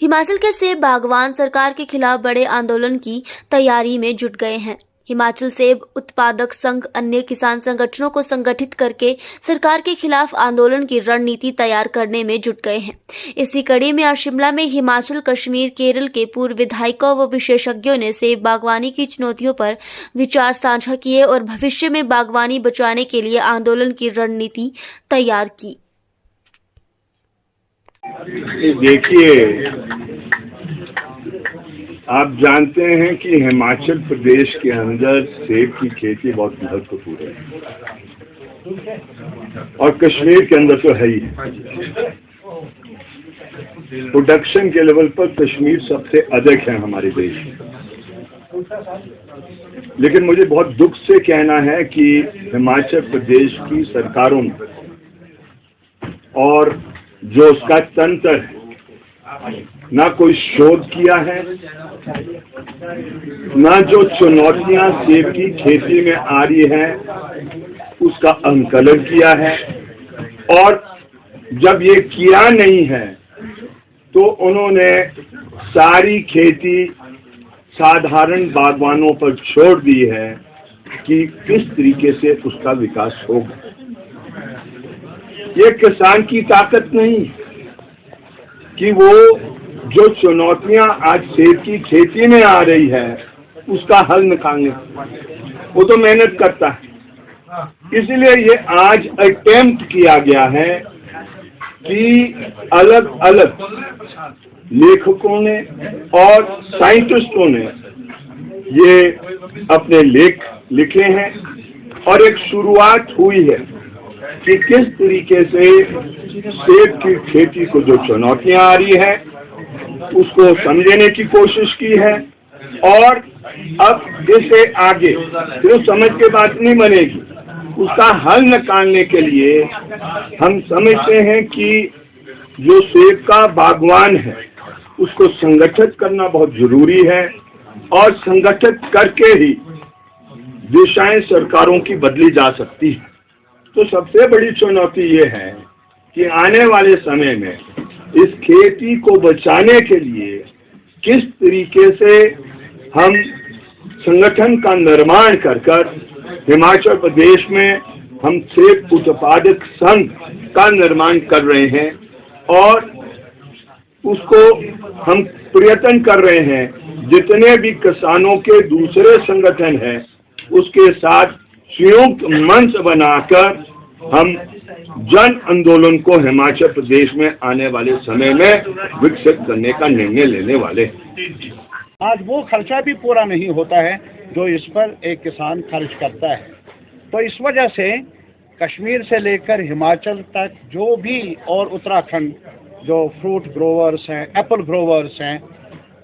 हिमाचल के सेब बागवान सरकार के खिलाफ बड़े आंदोलन की तैयारी में जुट गए हैं। हिमाचल सेब उत्पादक संघ अन्य किसान संगठनों को संगठित करके सरकार के खिलाफ आंदोलन की रणनीति तैयार करने में जुट गए हैं। इसी कड़ी में आज शिमला में हिमाचल, कश्मीर, केरल के पूर्व विधायकों व विशेषज्ञों ने सेब बागवानी की चुनौतियों पर विचार साझा किए और भविष्य में बागवानी बचाने के लिए आंदोलन की रणनीति तैयार की। देखिए, आप जानते हैं कि हिमाचल प्रदेश के अंदर सेब की खेती बहुत महत्वपूर्ण है और कश्मीर के अंदर तो है ही है। प्रोडक्शन के लेवल पर कश्मीर सबसे अधिक है हमारे देश में। लेकिन मुझे बहुत दुख से कहना है कि हिमाचल प्रदेश की सरकारों ने और जो उसका तंत्र है, ना कोई शोध किया है, ना जो चुनौतियां सेब की खेती में आ रही है उसका आंकलन किया है, और जब ये किया नहीं है तो उन्होंने सारी खेती साधारण बागवानों पर छोड़ दी है कि किस तरीके से उसका विकास होगा। ये किसान की ताकत नहीं कि वो जो चुनौतियां आज सेब की खेती में आ रही है उसका हल निकालने, वो तो मेहनत करता है। इसलिए ये आज अटेम्प्ट किया गया है कि अलग अलग लेखकों ने और साइंटिस्टों ने ये अपने लेख लिखे हैं और एक शुरुआत हुई है कि किस तरीके से सेब की खेती को जो चुनौतियां आ रही है उसको समझने की कोशिश की है, और अब इसे आगे सिर्फ समझ के बात नहीं बनेगी, उसका हल निकालने के लिए हम समझते हैं कि जो सेब का बागवान है उसको संगठित करना बहुत जरूरी है, और संगठित करके ही दिशाएं सरकारों की बदली जा सकती है। तो सबसे बड़ी चुनौती ये है कि आने वाले समय में इस खेती को बचाने के लिए किस तरीके से हम संगठन का निर्माण कर हिमाचल प्रदेश में हम सेब उत्पादक संघ का निर्माण कर रहे हैं, और उसको हम प्रयत्न कर रहे हैं जितने भी किसानों के दूसरे संगठन हैं उसके साथ संयुक्त मंच बनाकर हम जन आंदोलन को हिमाचल प्रदेश में आने वाले समय में विकसित करने का निर्णय लेने वाले हैं। आज वो खर्चा भी पूरा नहीं होता है जो इस पर एक किसान खर्च करता है। तो इस वजह से कश्मीर से लेकर हिमाचल तक जो भी और उत्तराखंड जो फ्रूट ग्रोवर्स हैं, एप्पल ग्रोवर्स हैं,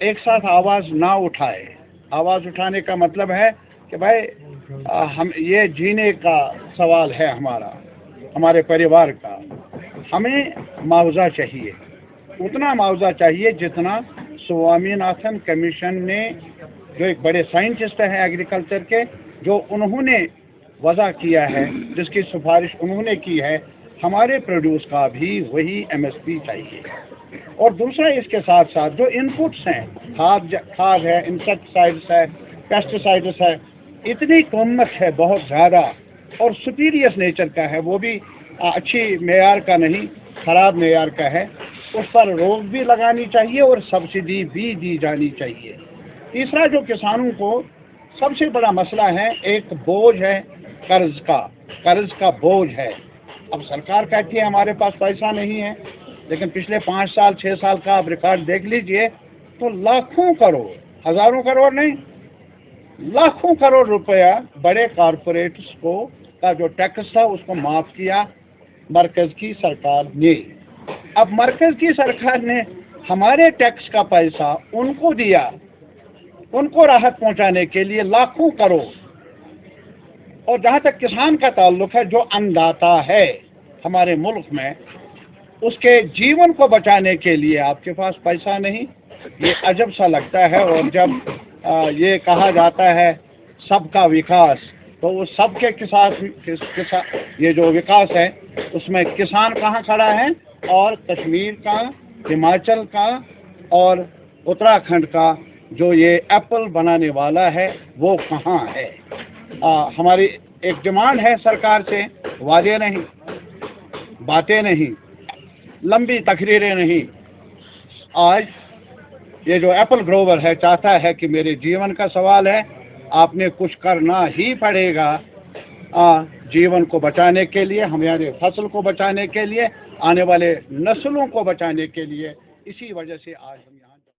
एक साथ आवाज़ ना उठाए। आवाज़ उठाने का मतलब है कि भाई हम ये जीने का सवाल है हमारे परिवार का, हमें मुआवजा चाहिए, उतना मुआवजा चाहिए जितना स्वामीनाथन कमीशन ने, जो एक बड़े साइंटिस्ट हैं एग्रीकल्चर के, जो उन्होंने वज़ा किया है, जिसकी सिफारिश उन्होंने की है, हमारे प्रोड्यूस का भी वही एमएसपी चाहिए। और दूसरा इसके साथ साथ जो इनपुट्स हैं, खाद है, इंसेक्टिसाइड्स है, पेस्टिसाइड्स है, इतनी कीमत है बहुत ज़्यादा और सुपीरियर नेचर का है, वो भी अच्छी मेयार का नहीं, ख़राब मेयार का है, उस पर रोक भी लगानी चाहिए और सब्सिडी भी दी जानी चाहिए। तीसरा जो किसानों को सबसे बड़ा मसला है, एक बोझ है कर्ज का बोझ है। अब सरकार कहती है हमारे पास पैसा नहीं है, लेकिन पिछले 5 साल 6 साल का आप रिकॉर्ड देख लीजिए तो लाखों करोड़, हज़ारों करोड़ नहीं, लाखों करोड़ रुपया बड़े कॉरपोरेट्स को का जो टैक्स था उसको माफ़ किया मरकज़ की सरकार ने। अब मरकज़ की सरकार ने हमारे टैक्स का पैसा उनको दिया, उनको राहत पहुंचाने के लिए लाखों करोड़। और जहाँ तक किसान का ताल्लुक है, जो अन्नदाता है हमारे मुल्क में, उसके जीवन को बचाने के लिए आपके पास पैसा नहीं, ये अजब सा लगता है। और जब ये कहा जाता है सबका विकास, तो उस सबके ये जो विकास है उसमें किसान कहाँ खड़ा है, और कश्मीर का, हिमाचल का और उत्तराखंड का जो ये एप्पल बनाने वाला है वो कहाँ है। हमारी एक डिमांड है सरकार से, वादे नहीं, बातें नहीं, लंबी तकरीरें नहीं। आज ये जो एप्पल ग्रोवर है चाहता है कि मेरे जीवन का सवाल है, आपने कुछ करना ही पड़ेगा जीवन को बचाने के लिए, हमारे फसल को बचाने के लिए, आने वाले नस्लों को बचाने के लिए। इसी वजह से आज हम